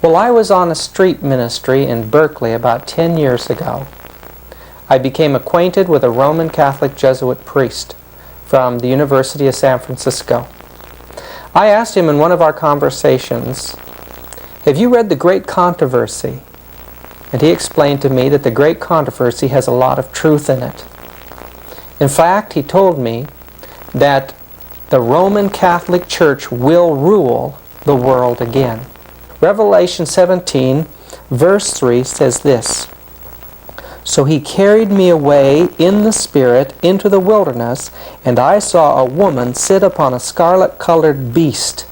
Well, I was on a street ministry in Berkeley about 10 years ago. I became acquainted with a Roman Catholic Jesuit priest from the University of San Francisco. I asked him in one of our conversations, "Have you read The Great Controversy?" And he explained to me that The Great Controversy has a lot of truth in it. In fact, he told me that the Roman Catholic Church will rule the world again. Revelation 17, verse 3 says this, "So he carried me away in the Spirit into the wilderness, and I saw a woman sit upon a scarlet-colored beast."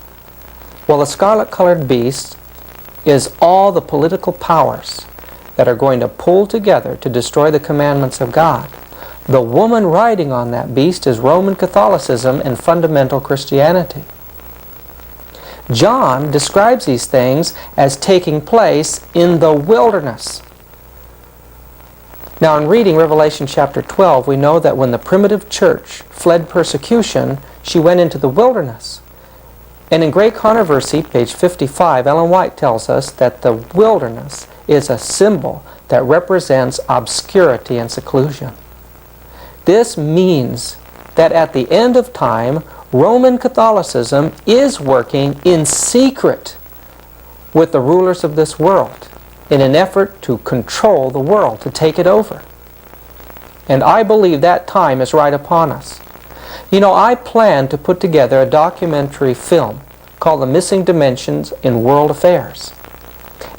Well, a scarlet-colored beast is all the political powers that are going to pull together to destroy the commandments of God. The woman riding on that beast is Roman Catholicism and fundamental Christianity. John describes these things as taking place in the wilderness. Now, in reading Revelation chapter 12, we know that when the primitive church fled persecution, she went into the wilderness. And in Great Controversy, page 55, Ellen White tells us that the wilderness is a symbol that represents obscurity and seclusion. This means that at the end of time, Roman Catholicism is working in secret with the rulers of this world in an effort to control the world, to take it over. And I believe that time is right upon us. You know, I plan to put together a documentary film called The Missing Dimensions in World Affairs.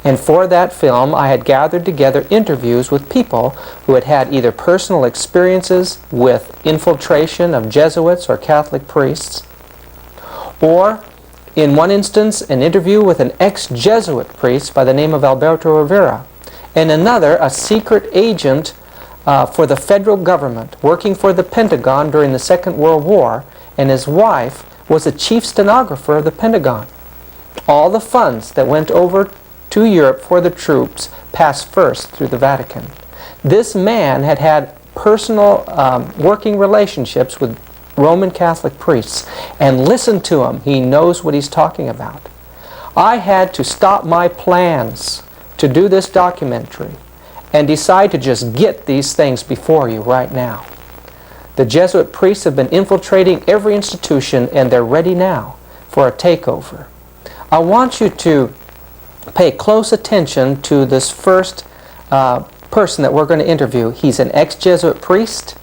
And for that film, I had gathered together interviews with people who had had either personal experiences with infiltration of Jesuits or Catholic priests, or, in one instance, an interview with an ex-Jesuit priest by the name of Alberto Rivera, and another, a secret agent for the federal government working for the Pentagon during the Second World War, and his wife was a chief stenographer of the Pentagon. All the funds that went over to Europe for the troops passed first through the Vatican. This man had had personal working relationships with Roman Catholic priests, and listen to him, he knows what he's talking about. I had to stop my plans to do this documentary and decide to just get these things before you right now. The Jesuit priests have been infiltrating every institution, and they're ready now for a takeover. I want you to pay close attention to this first person that we're going to interview. He's an ex-Jesuit priest,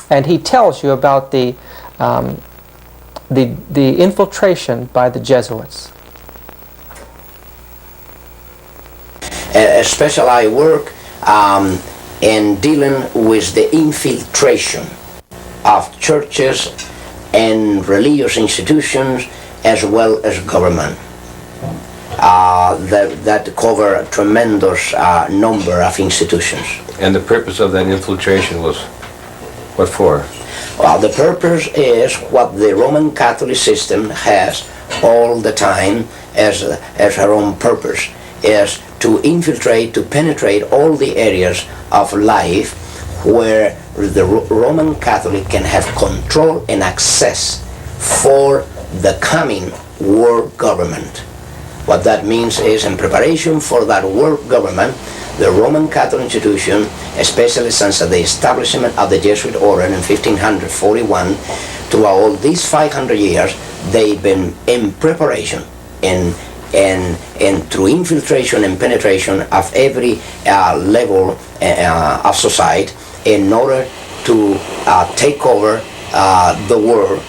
and he tells you about the infiltration by the Jesuits. Especially I work in dealing with the infiltration of churches and religious institutions as well as government. That cover a tremendous number of institutions. And the purpose of that infiltration was what for? Well, the purpose is what the Roman Catholic system has all the time as her own purpose, is to infiltrate, to penetrate all the areas of life where the Roman Catholic can have control and access for the coming world government. What that means is, in preparation for that world government, the Roman Catholic institution, especially since the establishment of the Jesuit order in 1541, throughout all these 500 years, they've been in preparation and through infiltration and penetration of every level of society in order to take over the world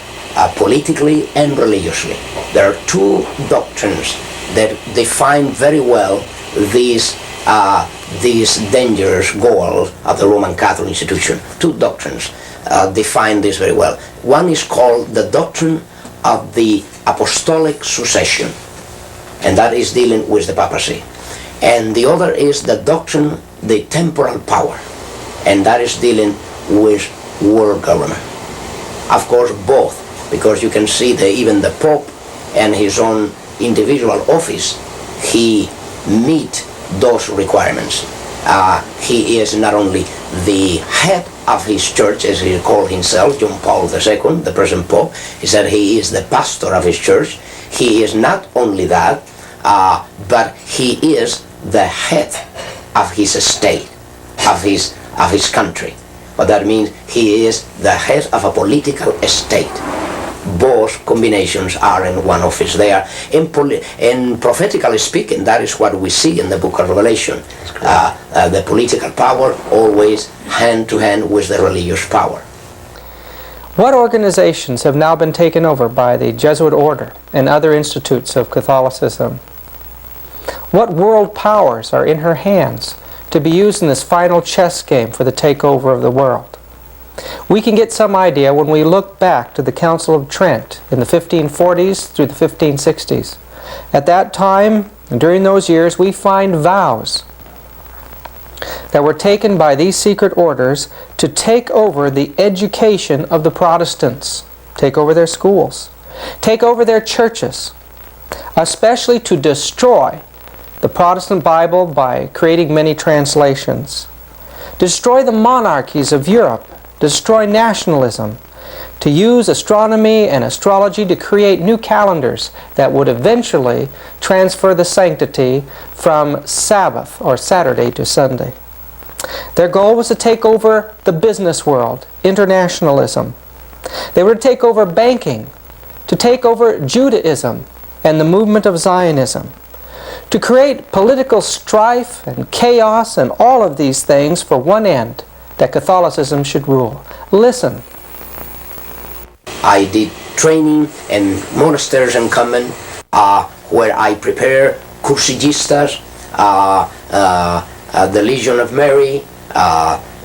politically and religiously. There are two doctrines that define very well these dangerous goals of the Roman Catholic institution. Two doctrines define this very well. One is called the doctrine of the apostolic succession, and that is dealing with the papacy. And the other is the doctrine, the temporal power, and that is dealing with world government. Of course, both, because you can see that even the Pope and his own individual office, he meet those requirements. He is not only the head of his church, as he called himself, John Paul II, the present Pope. He said he is the pastor of his church. He is not only that, but he is the head of his state, of his country. What that means, he is the head of a political state. Both combinations are in one office. They are, in prophetically speaking, that is what we see in the book of Revelation. The political power always hand to hand with the religious power. What organizations have now been taken over by the Jesuit order and other institutes of Catholicism? What world powers are in her hands to be used in this final chess game for the takeover of the world? We can get some idea when we look back to the Council of Trent in the 1540s through the 1560s. At that time, and during those years, we find vows that were taken by these secret orders to take over the education of the Protestants, take over their schools, take over their churches, especially to destroy the Protestant Bible by creating many translations, destroy the monarchies of Europe, destroy nationalism, to use astronomy and astrology to create new calendars that would eventually transfer the sanctity from Sabbath or Saturday to Sunday. Their goal was to take over the business world, internationalism. They were to take over banking, to take over Judaism and the movement of Zionism, to create political strife and chaos and all of these things for one end, that Catholicism should rule. Listen. I did training in monasteries and convent where I prepare Crusadistas, the Legion of Mary,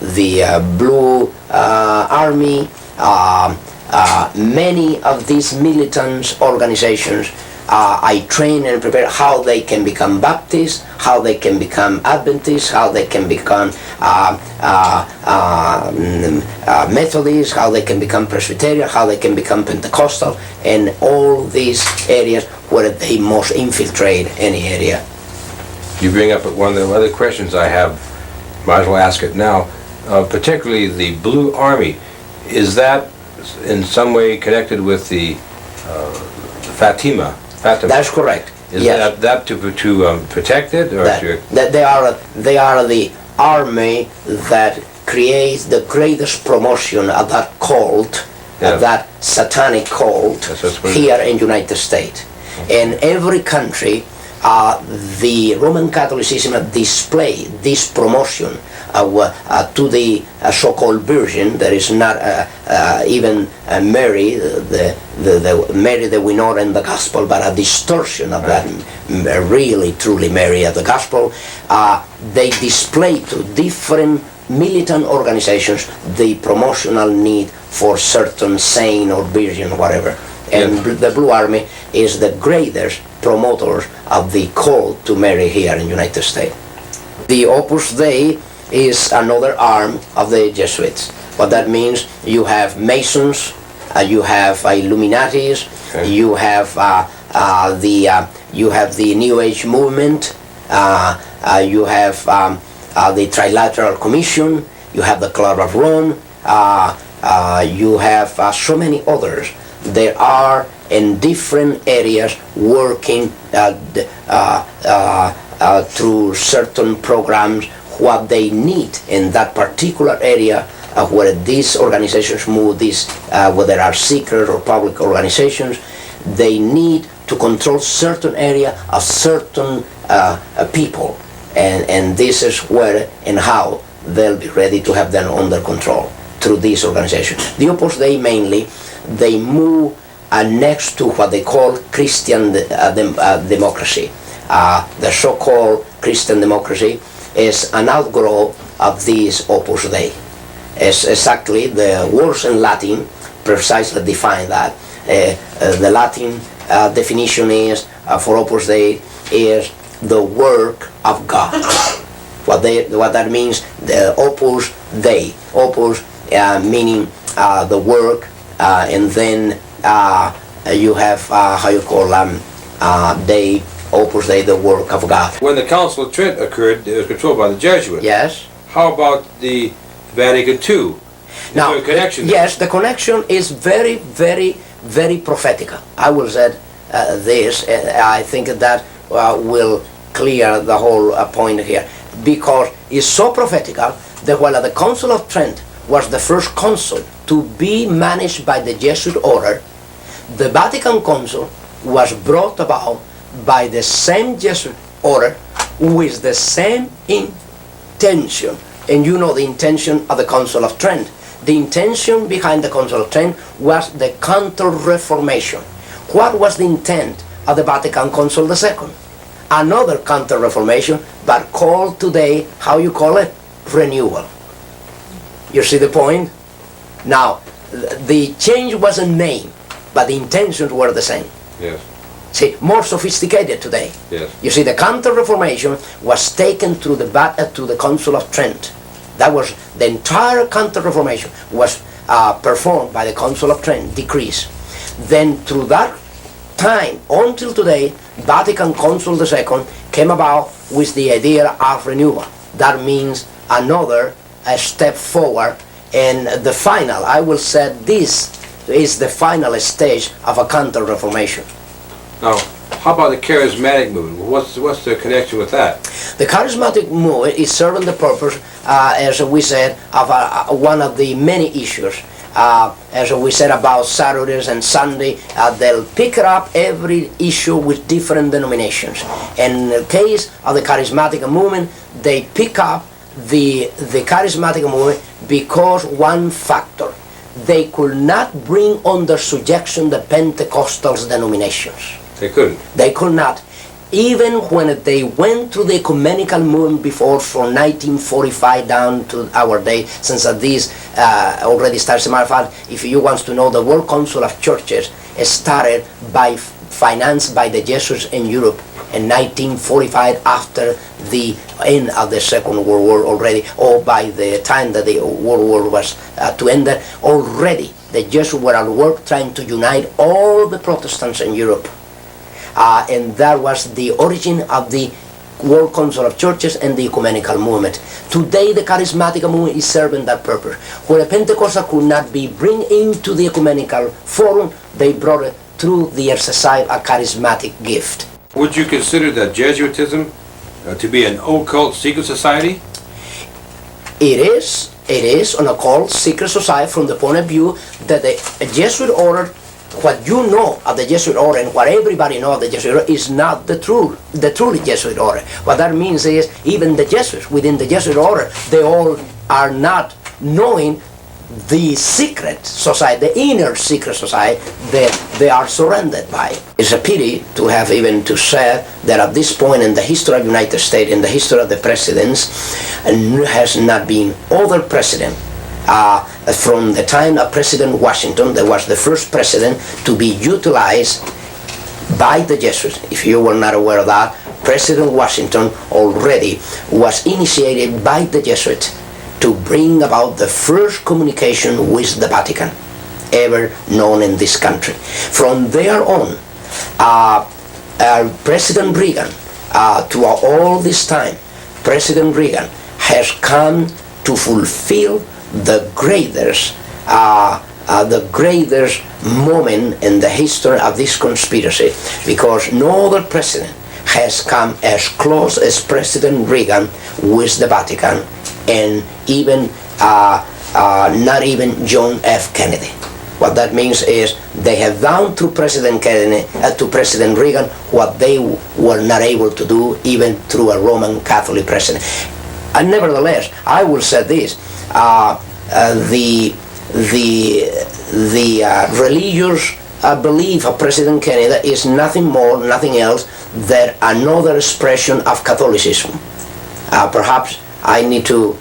the Blue Army, many of these militant organizations. I train and prepare how they can become Baptists, how they can become Adventists, how they can become Methodists, how they can become Presbyterian, how they can become Pentecostal, and all these areas where they must infiltrate any area. You bring up one of the other questions I have, might as well ask it now, particularly the Blue Army. Is that in some way connected with the Fatima? That's correct. Is yes. that to protect it, or that they are the army that creates the greatest promotion of that cult, of that satanic cult here in United States. In every country, the Roman Catholicism display this promotion to the so-called Virgin. There is not even Mary, the Mary that we know in the Gospel, but a distortion of that really, truly Mary of the Gospel. They display to different militant organizations the promotional need for certain saint or virgin or whatever. And the Blue Army is the greatest promoters of the call to Mary here in the United States. The Opus Dei is another arm of the Jesuits. What that means, you have Masons, you have Illuminatis, you have the New Age movement, you have the Trilateral Commission, you have the Club of Rome, you have so many others. There are in different areas working through certain programs what they need in that particular area where these organizations move, whether they are secret or public organizations, they need to control certain area of certain people, and this is where and how they'll be ready to have them under control through these organizations. The Opus Dei mainly, they move next to what they call Christian democracy. The so-called Christian democracy is an outgrowth of this Opus Dei. It's exactly the words in Latin precisely define that. The Latin definition is for Opus Dei is the work of God. What that means, the Opus Dei, Opus meaning the work, and then you have how you call Dei, Opus Dei, the work of God. When the Council of Trent occurred, it was controlled by the Jesuits. Yes. How about the Vatican II? Is there a connection? Yes, the connection is very, very, very prophetical. I will say this. I think that will clear the whole point here, because it's so prophetical that while the Council of Trent was the first council to be managed by the Jesuit order, the Vatican Council was brought about by the same Jesuit order with the same intention. And you know the intention of the Council of Trent. The intention behind the Council of Trent was the Counter-Reformation. What was the intent of the Vatican Council II? Another Counter-Reformation, but called today, how you call it? Renewal. You see the point? Now, the change was a name, but the intentions were the same. Yes. See, more sophisticated today. Yes. You see, the Counter-Reformation was taken through to the Council of Trent. That was the entire Counter-Reformation was performed by the Council of Trent, decrees. Then through that time until today, Vatican Council II came about with the idea of renewal. That means another step forward, and the final, I will say this is the final stage of a Counter-Reformation. Now, how about the charismatic movement? What's the connection with that? The charismatic movement is serving the purpose, as we said, of one of the many issues. As we said about Saturdays and Sunday, they'll pick up every issue with different denominations. And in the case of the charismatic movement, they pick up the charismatic movement because one factor: they could not bring under subjection the Pentecostal denominations. They couldn't. They could not. Even when they went through the ecumenical movement before, from 1945 down to our day, since this already started. As a matter of fact, if you want to know, the World Council of Churches started by financed by the Jesuits in Europe in 1945, after the end of the Second World War already, or by the time that the World War was to end, already the Jesuits were at work trying to unite all the Protestants in Europe. And that was the origin of the World Council of Churches and the ecumenical movement. Today the charismatic movement is serving that purpose. Where the Pentecostal could not be bring into the ecumenical forum, they brought it through the exercise of charismatic gift. Would you consider that Jesuitism to be an occult secret society? It is an occult secret society from the point of view that the Jesuit order, what you know of the Jesuit order and what everybody knows of the Jesuit order, is not the truly Jesuit order. What that means is even the Jesuits within the Jesuit order, they all are not knowing the secret society, the inner secret society that they are surrounded by. It's a pity to have even to say that at this point in the history of the United States, in the history of the presidents, has not been other president from the time of President Washington, that was the first president to be utilized by the Jesuits. If you were not aware of that, President Washington already was initiated by the Jesuits to bring about the first communication with the Vatican ever known in this country. From there on, President Reagan, to all this time, President Reagan has come to fulfill the greatest moment in the history of this conspiracy, because no other president has come as close as President Reagan with the Vatican, and even not even John F. Kennedy. What that means is they have done through President Kennedy to President Reagan what they were not able to do even through a Roman Catholic president. And nevertheless, I will say this: the religious belief of President Kennedy is nothing more, nothing else than another expression of Catholicism. Perhaps I need to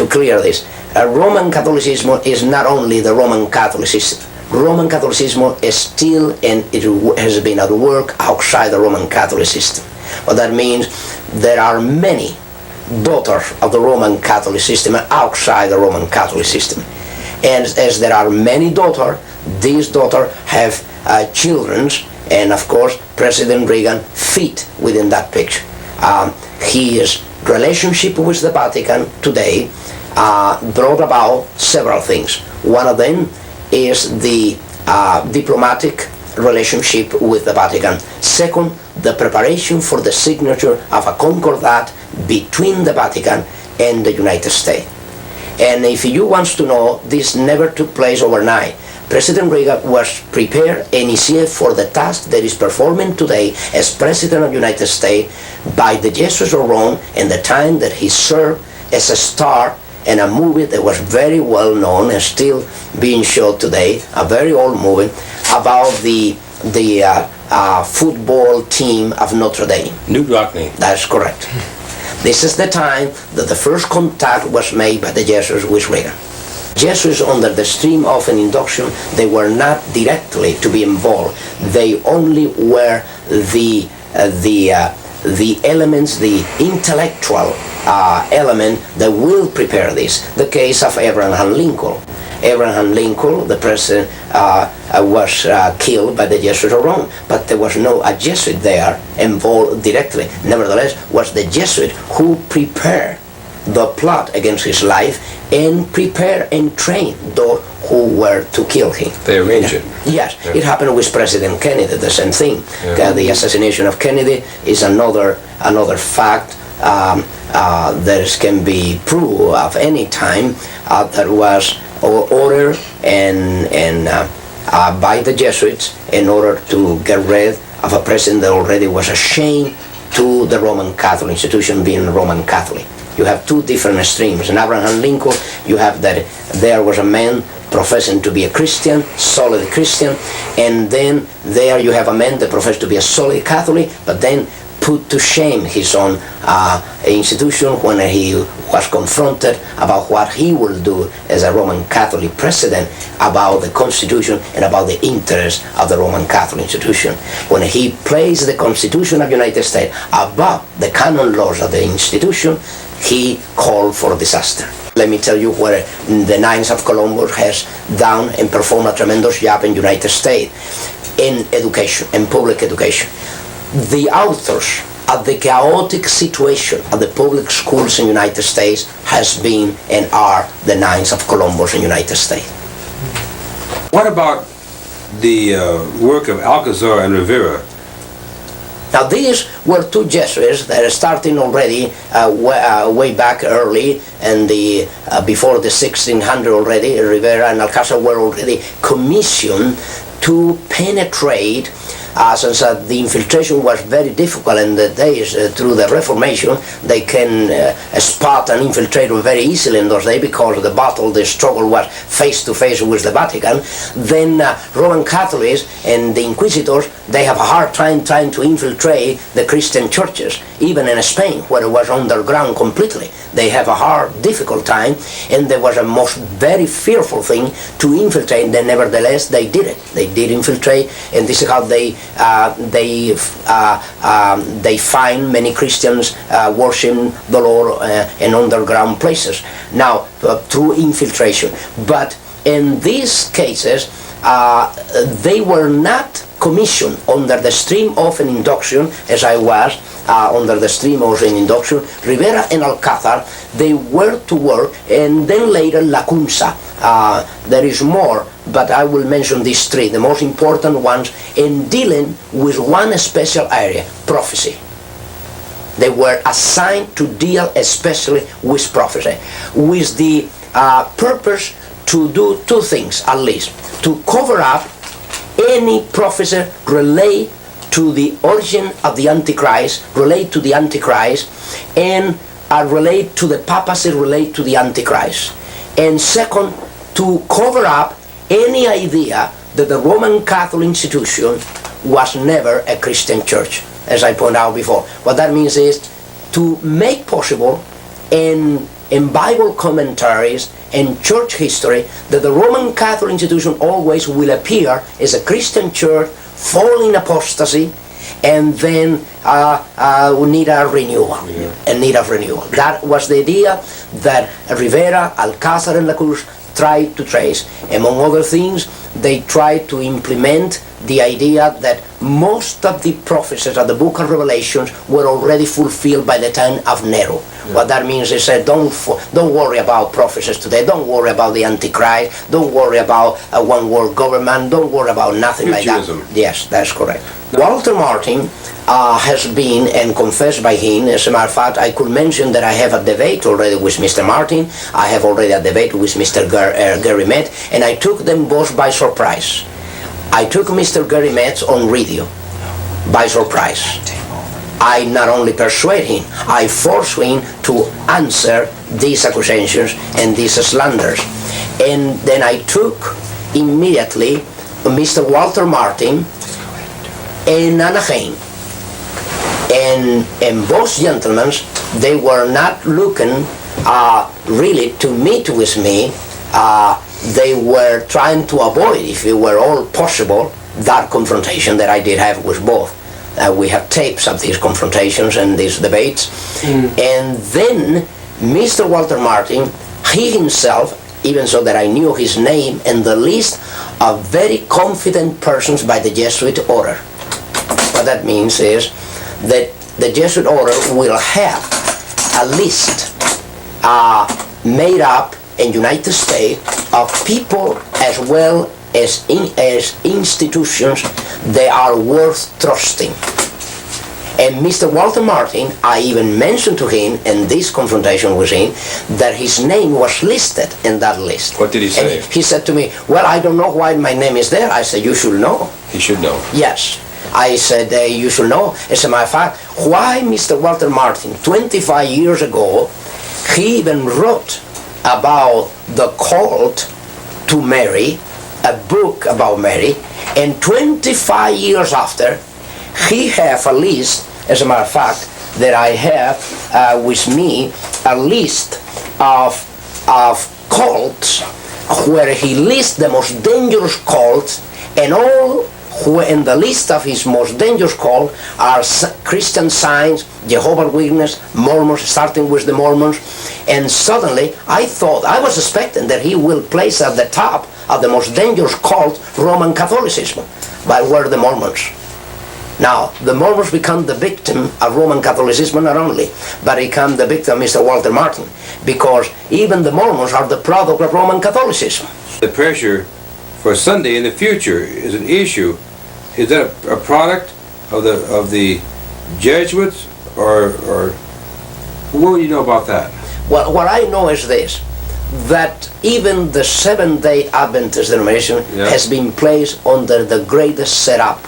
clear this. Roman Catholicism is not only the Roman Catholicism. Roman Catholicism is still, and it has been at work outside the Roman Catholic system. What that means, there are many daughters of the Roman Catholic system outside the Roman Catholic system. And as there are many daughters, these daughters have children, and of course President Reagan fit within that picture. His relationship with the Vatican today brought about several things. One of them is the diplomatic relationship with the Vatican. Second, the preparation for the signature of a concordat between the Vatican and the United States. And if you want to know, this never took place overnight. President Reagan was prepared and initiated for the task that is performing today as President of the United States by the Jesuits of Rome, and the time that he served as a star in a movie that was very well known and still being showed today, a very old movie about the football team of Notre Dame. Newt Rockney. That's correct. This is the time that the first contact was made by the Jesuits with Reagan. Jesuits, under the stream of an induction, they were not directly to be involved. They only were the elements, the intellectual element that will prepare this. The case of Abraham Lincoln. Abraham Lincoln, the president, was killed by the Jesuits of Rome, but there was no a Jesuit there involved directly. Nevertheless, was the Jesuit who prepared the plot against his life and prepared and trained those who were to kill him. They arranged it. Yes, it happened with President Kennedy, the same thing. The assassination of Kennedy is another fact that can be proved of any time that was ordered and by the Jesuits in order to get rid of a president that already was ashamed to the Roman Catholic institution, being Roman Catholic. You have two different extremes. In Abraham Lincoln, you have that there was a man professing to be a Christian, solid Christian, and then there you have a man that professed to be a solid Catholic, but then put to shame his own institution when he was confronted about what he will do as a Roman Catholic president about the Constitution and about the interests of the Roman Catholic institution. When he placed the Constitution of the United States above the canon laws of the institution, he called for disaster. Let me tell you where the Knights of Columbus has done and performed a tremendous job in the United States in education, in public education. The authors of the chaotic situation of the public schools in the United States has been and are the Knights of Columbus in the United States. What about the work of Alcazar and Rivera? Now these were two Jesuits that are starting already way back early, and before the 1600 already. Rivera and Alcazar were already commissioned to penetrate, since the infiltration was very difficult in the days through the Reformation. They can spot and infiltrate very easily in those days because the struggle was face to face with the Vatican. Then Roman Catholics and the Inquisitors, they have a hard time trying to infiltrate the Christian churches, even in Spain, where it was underground completely. They have a hard, difficult time, and there was a very fearful thing to infiltrate. Then nevertheless, they did it. They did infiltrate, and this is how they find many Christians worshiping the Lord in underground places. Now, through infiltration. But in these cases, they were not commissioned under the stream of an induction, as I was under the stream of an induction. Rivera and Alcázar, they were to work, and then later Lacunza. There is more, but I will mention these three, the most important ones, in dealing with one special area, prophecy. They were assigned to deal especially with prophecy, with the purpose to do two things at least: to cover up any prophecy relate to the origin of the Antichrist, relate to the Antichrist, and relate to the papacy, relate to the Antichrist. And second, to cover up any idea that the Roman Catholic institution was never a Christian church, as I pointed out before. What that means is to make possible in Bible commentaries and church history that the Roman Catholic institution always will appear as a Christian church, fall in apostasy, and then need a renewal. And need of renewal. That was the idea that Rivera, Alcázar, and Lacunza tried to trace. Among other things, they tried to implement the idea that most of the prophecies of the book of Revelations were already fulfilled by the time of Nero. Yeah. What that means is don't worry about prophecies today. Don't worry about the Antichrist. Don't worry about a one-world government. Don't worry about nothing like that. Yes, that's correct. Walter Martin has been and confessed by him. As a matter of fact, I could mention that I have a debate already with Mr. Martin. I have already a debate with Mr. Gary Metz, and I took them both by surprise. I took Mr. Gary Metz on radio by surprise. I not only persuade him, I force him to answer these accusations and these slanders. And then I took immediately Mr. Walter Martin in Anaheim. And both gentlemen, they were not looking really to meet with me. They were trying to avoid, if it were all possible, that confrontation that I did have with both. We have tapes of these confrontations and these debates. And then Mr. Walter Martin, he himself, even so that I knew his name and the list of very confident persons by the Jesuit order. What that means is that the Jesuit order will have a list made up in United States of people as well as institutions that are worth trusting. And Mr. Walter Martin, I even mentioned to him in this confrontation with him that his name was listed in that list. What did he say? And he said to me, well, I don't know why my name is there. I said, you should know. He should know. Yes. I said, you should know. As a matter of fact, why Mr. Walter Martin, 25 years ago, he even wrote about the cult to Mary, a book about Mary, and 25 years after, he have a list, as a matter of fact, that I have with me, a list of cults where he lists the most dangerous cults, and all who in the list of his most dangerous cult are Christian Science, Jehovah's Witnesses, Mormons, starting with the Mormons. And suddenly I thought, I was expecting that he will place at the top of the most dangerous cult Roman Catholicism, but were the Mormons. Now, the Mormons become the victim of Roman Catholicism not only, but become the victim of Mr. Walter Martin, because even the Mormons are the product of Roman Catholicism. The pressure for Sunday in the future is an issue. Is that a product of the Jesuits, or what do you know about that? Well, what I know is this, that even the Seventh-day Adventist denomination has been placed under the greatest setup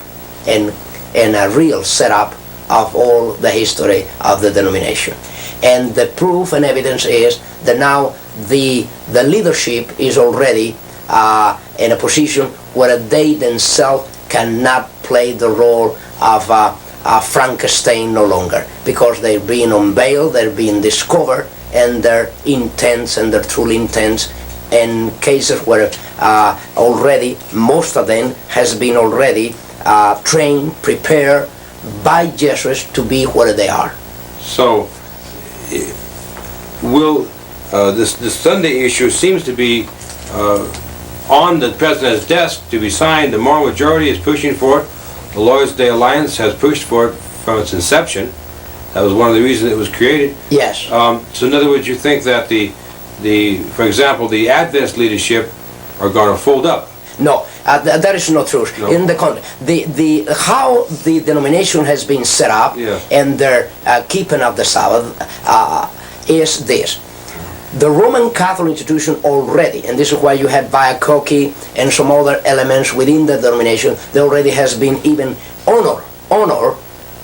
and a real setup of all the history of the denomination. And the proof and evidence is that now the leadership is already in a position where they themselves cannot play the role of Frankenstein no longer, because they're being unveiled, they're being discovered, and their intents and their true intents, in cases where already most of them has been already trained, prepared by Jesuits to be where they are. So, will this Sunday issue seems to be on the President's desk to be signed? The moral majority is pushing for it. The Lord's Day Alliance has pushed for it from its inception. That was one of the reasons it was created. Yes. So in other words, you think that for example, the Adventist leadership are going to fold up? No, that is not true. No. In the how the denomination has been set up and their keeping of the Sabbath is this. The Roman Catholic institution already, and this is why you have Biacochi and some other elements within the denomination, there already has been even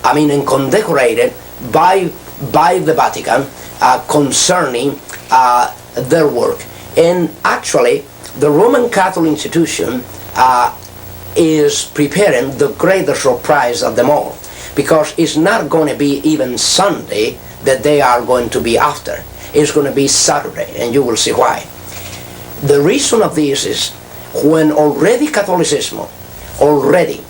and condecorated by the Vatican concerning their work. And actually, the Roman Catholic institution is preparing the greatest surprise of them all, because it's not going to be even Sunday that they are going to be after. It's going to be Saturday, and you will see why. The reason of this is when already Catholicism already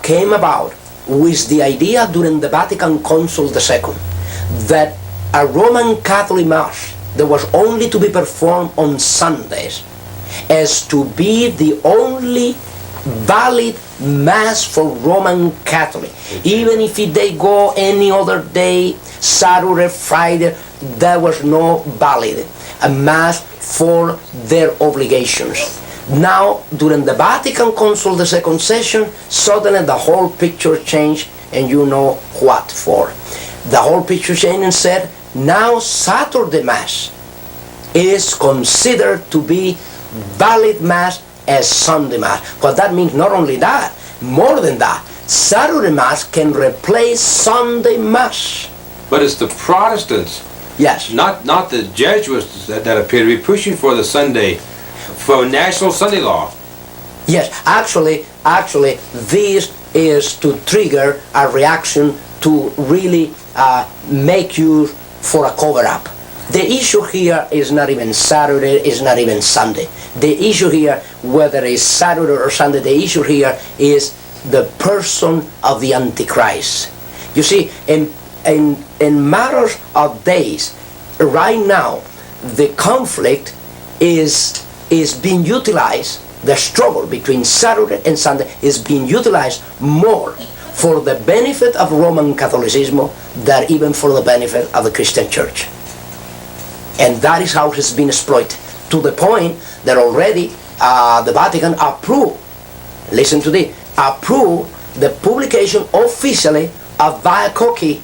came about with the idea during the Vatican Council II that a Roman Catholic Mass that was only to be performed on Sundays as to be the only valid Mass for Roman Catholic. Even if they go any other day, Saturday, Friday, there was no valid a Mass for their obligations. Now, during the Vatican Council, the second session, suddenly the whole picture changed, and you know what for. The whole picture changed and said, now Saturday Mass is considered to be valid Mass as Sunday Mass. But that means not only that, more than that, Saturday Mass can replace Sunday Mass. But it's the Protestants, Yes. not the Jesuits that appear to be pushing for the Sunday, for national Sunday law. Yes, actually, this is to trigger a reaction to really make use for a cover-up. The issue here is not even Saturday, is not even Sunday. The issue here, whether it's Saturday or Sunday, the issue here is the person of the Antichrist. You see, in matters of days, right now, the conflict is being utilized, the struggle between Saturday and Sunday is being utilized more for the benefit of Roman Catholicism than even for the benefit of the Christian Church. And that is how it has been exploited, to the point that already the Vatican approved, listen to this, approved the publication officially of Bitchute,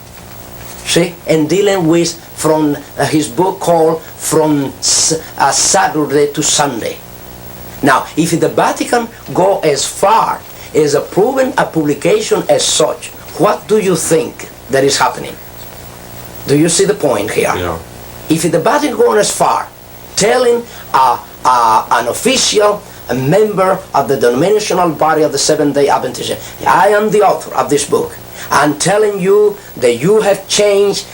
see, and dealing with from his book called From Saturday to Sunday. Now, if the Vatican go as far as approving a publication as such, what do you think that is happening? Do you see the point here? Yeah. If the Vatican goes as far, telling an official, a member of the denominational body of the Seventh-day Adventists, I am the author of this book, I'm telling you that you have changed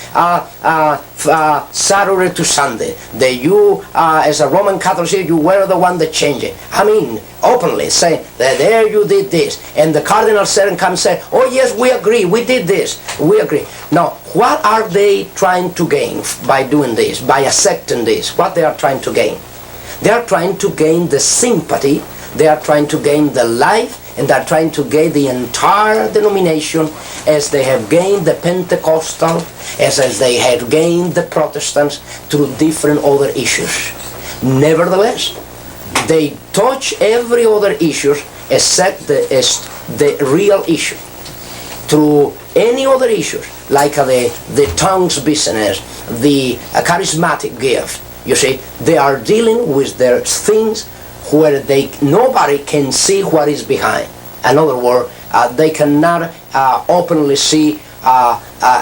Saturday to Sunday, that you, as a Roman Catholic, you were the one that changed it. I mean, openly say that there you did this, and the Cardinal said and come and say, oh yes, we agree, we did this, we agree. Now, what are they trying to gain by doing this, by accepting this? What they are trying to gain? They are trying to gain the sympathy, they are trying to gain the life, and they are trying to gain the entire denomination as they have gained the Pentecostal, as they have gained the Protestants through different other issues. Nevertheless, they touch every other issue except the real issue. Through any other issues, like the tongues business, the charismatic gift, you see, they are dealing with their things where nobody can see what is behind. In other words, they cannot openly see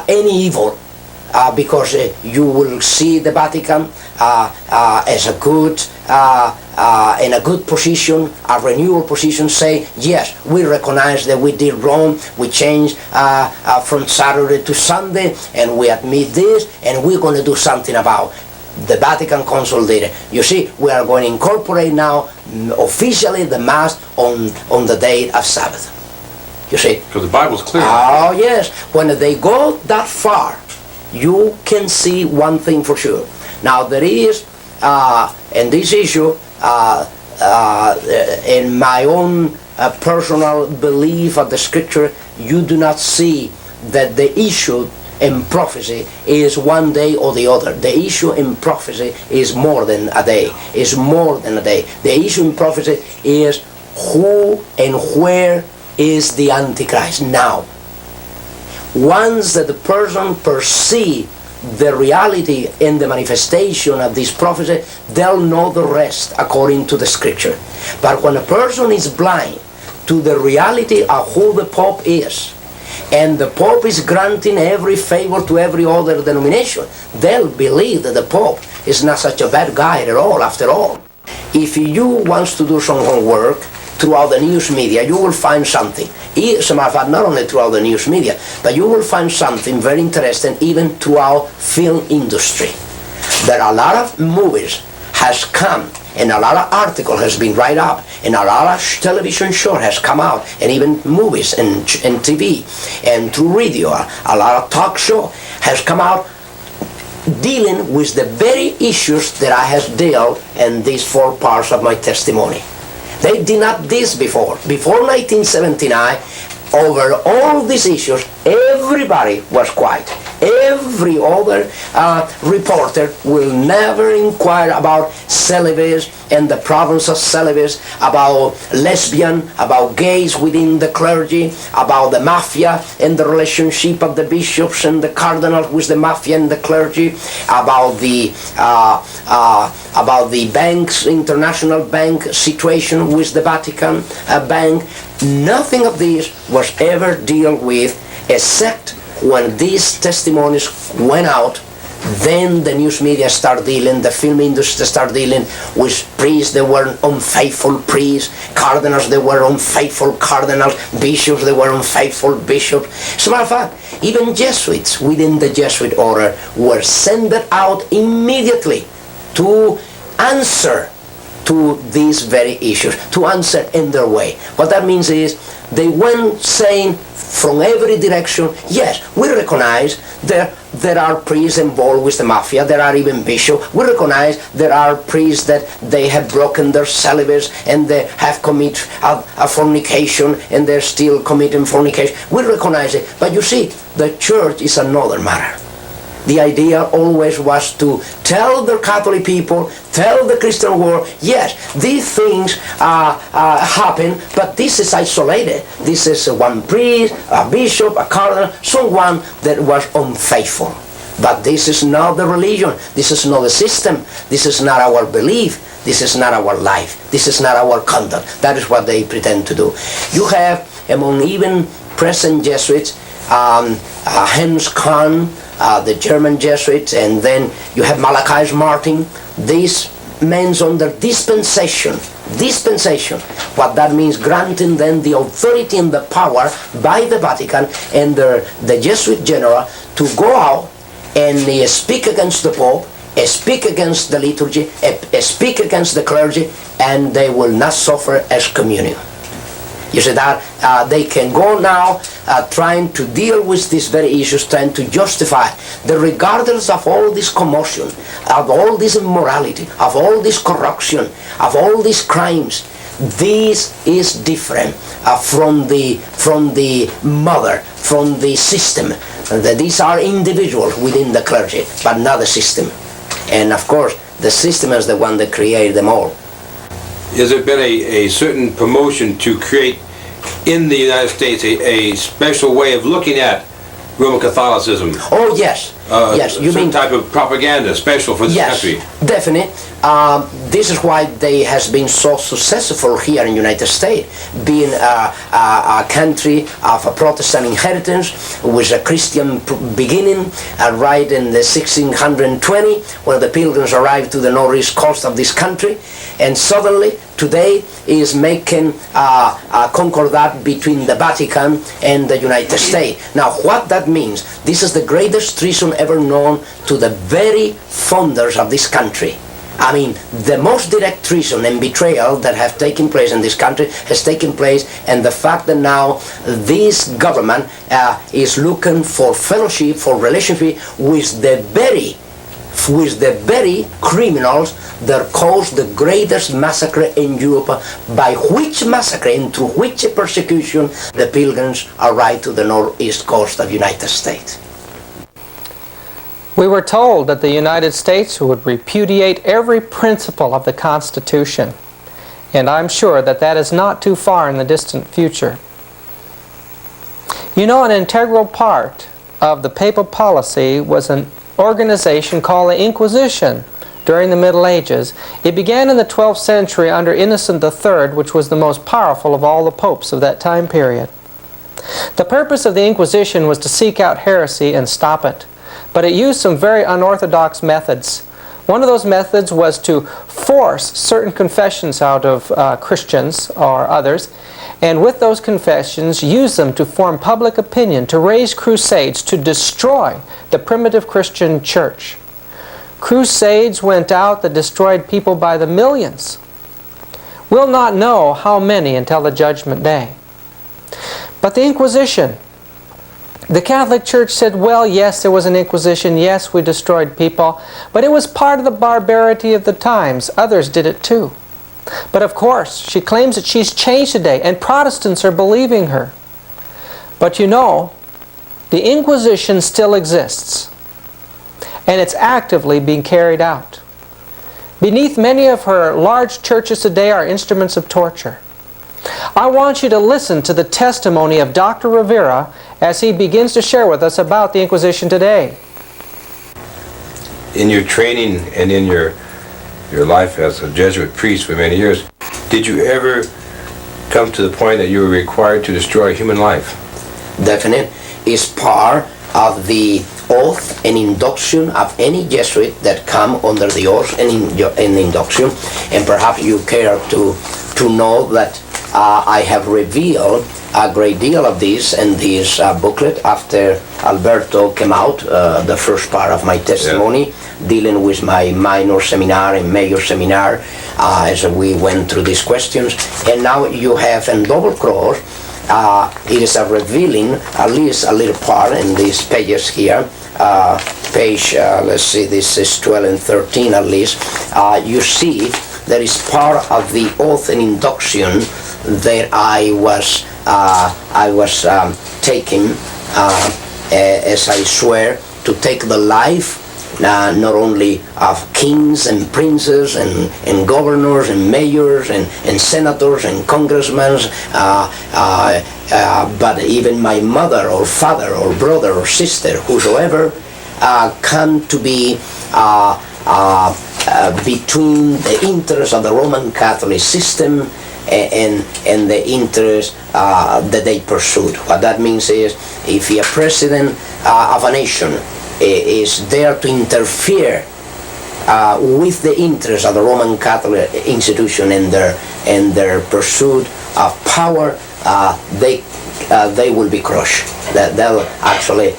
any evil because you will see the Vatican as a good, in a good position, a renewal position, say, yes, we recognize that we did wrong, we changed from Saturday to Sunday, and we admit this, and we're going to do something about it. The Vatican Council did it. You see, we are going to incorporate now officially the Mass on the day of Sabbath. You see? Because the Bible's clear. Oh yes, when they go that far, you can see one thing for sure. Now there is, in this issue, in my own personal belief of the Scripture, you do not see that the issue in prophecy is one day or the other. The issue in prophecy is more than a day. Is more than a day. The issue in prophecy is who and where is the Antichrist now. Once that the person perceives the reality and the manifestation of this prophecy, they'll know the rest according to the Scripture. But when a person is blind to the reality of who the Pope is, and the Pope is granting every favor to every other denomination, they'll believe that the Pope is not such a bad guy at all, after all. If you want to do some homework throughout the news media, you will find something. As a matter of fact, not only throughout the news media, but you will find something very interesting even throughout film industry. There are a lot of movies has come, and a lot of article has been written up, and a lot of television show has come out, and even movies and TV, and through radio, a lot of talk show has come out dealing with the very issues that I have dealt in these 4 parts of my testimony. They did not this before. Before 1979, over all these issues, everybody was quiet. Every other reporter will never inquire about celibacy and the problems of celibacy, about lesbian, about gays within the clergy, about the mafia and the relationship of the bishops and the cardinals with the mafia and the clergy, about the banks, international bank situation with the Vatican bank. Nothing of this was ever dealt with, except when these testimonies went out. Then the news media started dealing, the film industry started dealing with priests that were unfaithful priests, cardinals that were unfaithful cardinals, bishops that were unfaithful bishops. As a matter of fact, even Jesuits within the Jesuit order were sent out immediately to answer to these very issues, to answer in their way. What that means is they went saying from every direction, yes, we recognize there are priests involved with the mafia, there are even bishops. We recognize there are priests that they have broken their celibacy and they have committed a fornication and they're still committing fornication. We recognize it. But you see, the church is another matter. The idea always was to tell the Catholic people, tell the Christian world, yes, these things happen, but this is isolated. This is one priest, a bishop, a cardinal, someone that was unfaithful. But this is not the religion. This is not the system. This is not our belief. This is not our life. This is not our conduct. That is what they pretend to do. You have, among even present Jesuits, Hans Kahn, the German Jesuits, and then you have Malachi Martin. These men under dispensation. What that means, granting them the authority and the power by the Vatican and the Jesuit general to go out and speak against the Pope, speak against the liturgy, speak against the clergy, and they will not suffer excommunion. You see that they can go now trying to deal with these very issues, trying to justify that regardless of all this commotion, of all this immorality, of all this corruption, of all these crimes, this is different from the mother, from the system. That these are individuals within the clergy, but not the system. And of course, the system is the one that created them all. Has there been a certain promotion to create in the United States a special way of looking at Roman Catholicism? Oh yes, yes. You mean type of propaganda special for this country? Yes, definitely. This is why they has been so successful here in the United States, being a country of a Protestant inheritance with a Christian beginning, right in the 1620, when the Pilgrims arrived to the northeast coast of this country, and suddenly today is making a concordat between the Vatican and the United States. Now, what that means, this is the greatest treason ever known to the very founders of this country. I mean, the most direct treason and betrayal that have taken place in this country has taken place, and the fact that now this government is looking for fellowship, for relationship with the very criminals that caused the greatest massacre in Europe, by which massacre and through which persecution the Pilgrims arrived to the northeast coast of the United States. We were told that the United States would repudiate every principle of the Constitution, and I'm sure that that is not too far in the distant future. You know, an integral part of the papal policy was an organization called the Inquisition during the Middle Ages. It began in the 12th century under Innocent III, which was the most powerful of all the popes of that time period. The purpose of the Inquisition was to seek out heresy and stop it. But it used some very unorthodox methods. One of those methods was to force certain confessions out of Christians or others, and with those confessions use them to form public opinion, to raise crusades, to destroy the primitive Christian church. Crusades went out that destroyed people by the millions. We'll not know how many until the Judgment Day. But the Inquisition, the Catholic Church said, well, yes, there was an Inquisition, yes, we destroyed people, but it was part of the barbarity of the times. Others did it too. But of course, she claims that she's changed today, and Protestants are believing her. But you know, the Inquisition still exists, and it's actively being carried out. Beneath many of her large churches today are instruments of torture. I want you to listen to the testimony of Dr. Rivera as he begins to share with us about the Inquisition today. In your training and in your life as a Jesuit priest for many years, did you ever come to the point that you were required to destroy human life? Definite is part of the oath and induction of any Jesuit that come under the oath and induction. And perhaps you care to know that I have revealed a great deal of this in this booklet after Alberto came out, the first part of my testimony, dealing with my minor seminar and major seminar as we went through these questions. And now you have in double cross, it is a revealing, at least a little part in these pages here, page, let's see, this is 12 and 13 at least, you see there is part of the oath and induction that I was taking as I swear to take the life not only of kings and princes and governors and mayors and senators and congressmen, but even my mother or father or brother or sister, whosoever, come to be between the interests of the Roman Catholic system and the interests that they pursued. What that means is, if a president of a nation is there to interfere with the interests of the Roman Catholic institution and their pursuit of power, they will be crushed. They'll actually,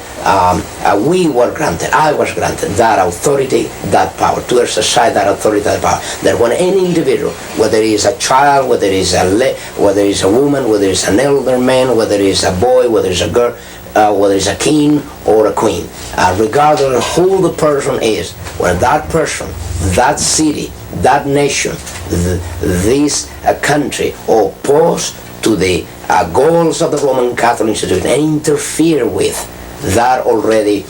we were granted, I was granted that authority, that power, to exercise that authority, that power. That when any individual, whether he is a child, whether he is a woman, whether it's an elder man, whether it's a boy, whether it's a girl, whether it's a king or a queen, regardless of who the person is, when that person, that city, that nation, this country oppose to the goals of the Roman Catholic institution and interfere with, that already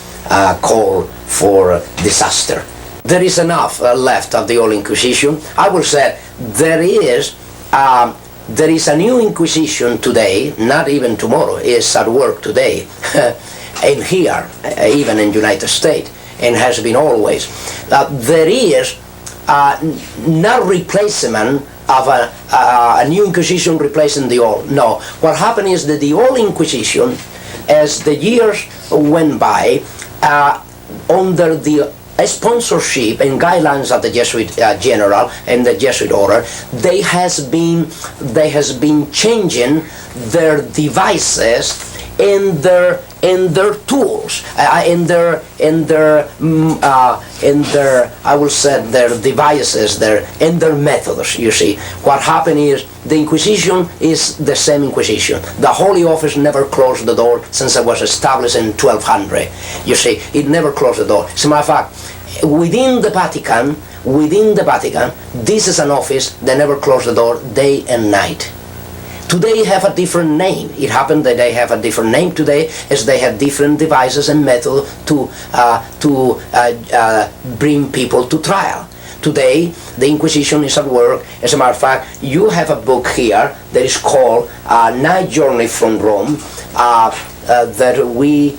call for disaster. There is enough left of the old Inquisition. I will say there is a new Inquisition today, not even tomorrow, is at work today, and here, even in the United States, and has been always. There is not replacement of a new Inquisition replacing the old. No, what happened is that the old Inquisition, as the years went by, under the sponsorship and guidelines of the Jesuit general and the Jesuit order, they has been changing their devices and their tools, in their I will say their devices, their methods. You see, what happened is the Inquisition is the same Inquisition. The Holy Office never closed the door since it was established in 1200. You see, it never closed the door. As a matter of fact, within the Vatican, this is an office that never closed the door day and night. Today have a different name. It happened that they have a different name today, as they have different devices and methods to bring people to trial. Today, the Inquisition is at work. As a matter of fact, you have a book here that is called Night Journey from Rome, that we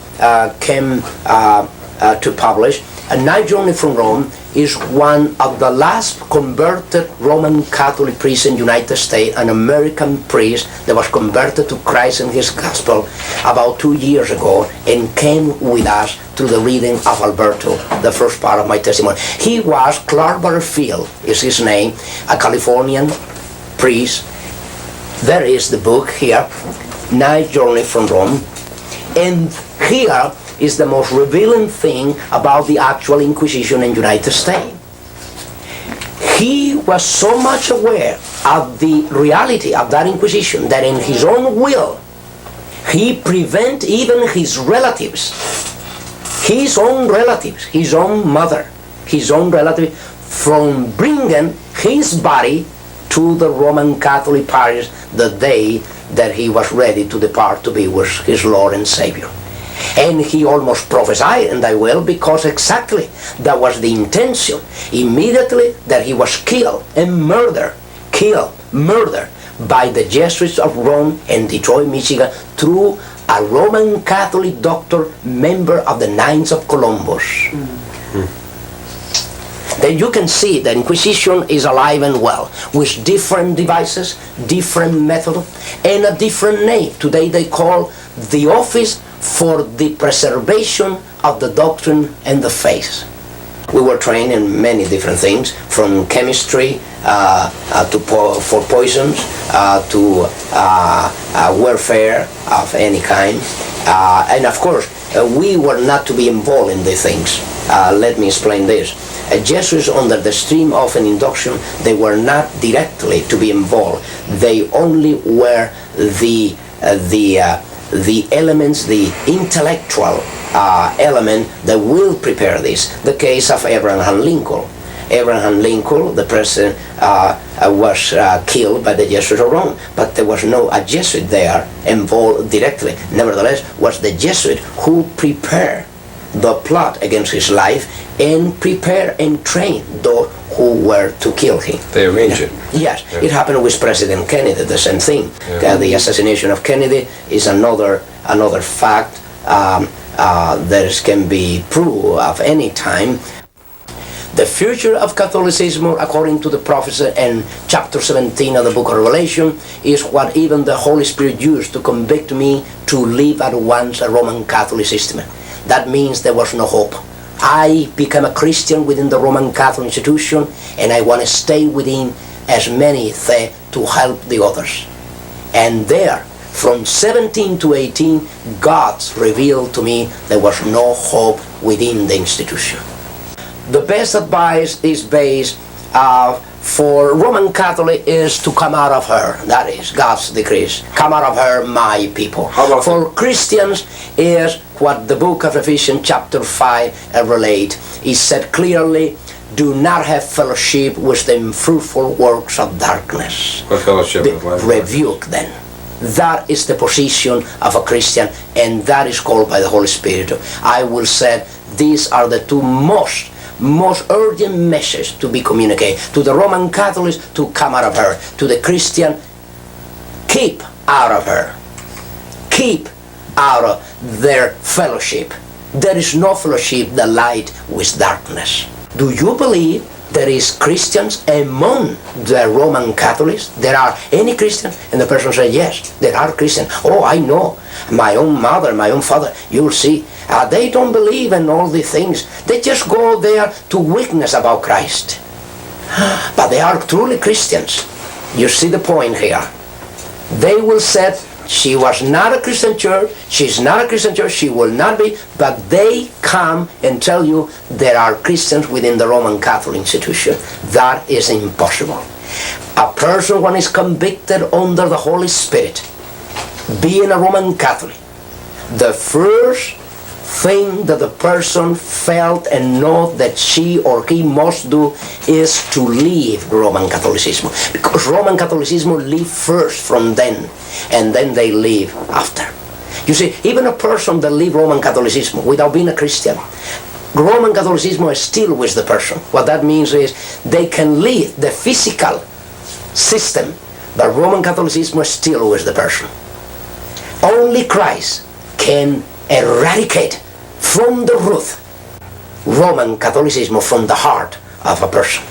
came to publish. A Night Journey from Rome is one of the last converted Roman Catholic priests in the United States, an American priest that was converted to Christ and his gospel about 2 years ago and came with us to the reading of Alberto, the first part of my testimony. He was Clark Butterfield, is his name, a Californian priest. There is the book here, Night Journey from Rome. And here is the most revealing thing about the actual Inquisition in the United States. He was so much aware of the reality of that Inquisition that in his own will, he prevent even his relatives, his own mother, his own relative, from bringing his body to the Roman Catholic parish the day that he was ready to depart to be with his Lord and Savior. And he almost prophesied, and I will, because exactly that was the intention. Immediately that he was killed by the Jesuits of Rome and Detroit, Michigan, through a Roman Catholic doctor, member of the Knights of Columbus. Then you can see the Inquisition is alive and well, with different devices, different method, and a different name. Today they call the Office for the Preservation of the Doctrine and the Faith. We were trained in many different things, from chemistry for poisons to warfare of any kind. And of course, we were not to be involved in these things. Let me explain this. Jesuits, under the stream of an induction, they were not directly to be involved. They only were the elements, the intellectual element that will prepare this. The case of Abraham Lincoln. Abraham Lincoln, the president, was killed by the Jesuits of Rome, but there was no a Jesuit there involved directly. Nevertheless, was the Jesuit who prepared the plot against his life and prepare and train those who were to kill him. They arranged it. Yes, it happened with President Kennedy, the same thing. The assassination of Kennedy is another fact that can be proved of any time. The future of Catholicism, according to the prophecy in chapter 17 of the book of Revelation, is what even the Holy Spirit used to convict me to leave at once a Roman Catholic system. That means there was no hope. I became a Christian within the Roman Catholic institution, and I want to stay within as many to help the others. And there, from 17 to 18, God revealed to me there was no hope within the institution. The best advice is based for Roman Catholic is to come out of her. That is God's decrees. Come out of her, my people. For Christians is what the book of Ephesians chapter 5 relate. It said clearly, do not have fellowship with the unfruitful works of darkness. What fellowship? Rebuke them. That is the position of a Christian, and that is called by the Holy Spirit. I will say these are the two most urgent messages to be communicated to the Roman Catholics, to come out of her. To the Christian, keep out of her. Keep out of their fellowship. There is no fellowship that light with darkness. Do you believe there is Christians among the Roman Catholics? There are any Christians? And the person said, yes, there are Christians. Oh, I know. My own mother, my own father, you'll see. They don't believe in all these things. They just go there to witness about Christ. But they are truly Christians. You see the point here. They will say, she was not a Christian church, she's not a Christian church, she will not be, but they come and tell you there are Christians within the Roman Catholic institution. That is impossible. A person, when is convicted under the Holy Spirit, being a Roman Catholic, the first thing that the person felt and know that she or he must do is to leave Roman Catholicism, because Roman Catholicism live first from then, and then they leave after. You see, even a person that leave Roman Catholicism without being a Christian, Roman Catholicism is still with the person. What that means is they can leave the physical system, but Roman Catholicism is still with the person. Only Christ can eradicate from the root Roman Catholicism from the heart of a person.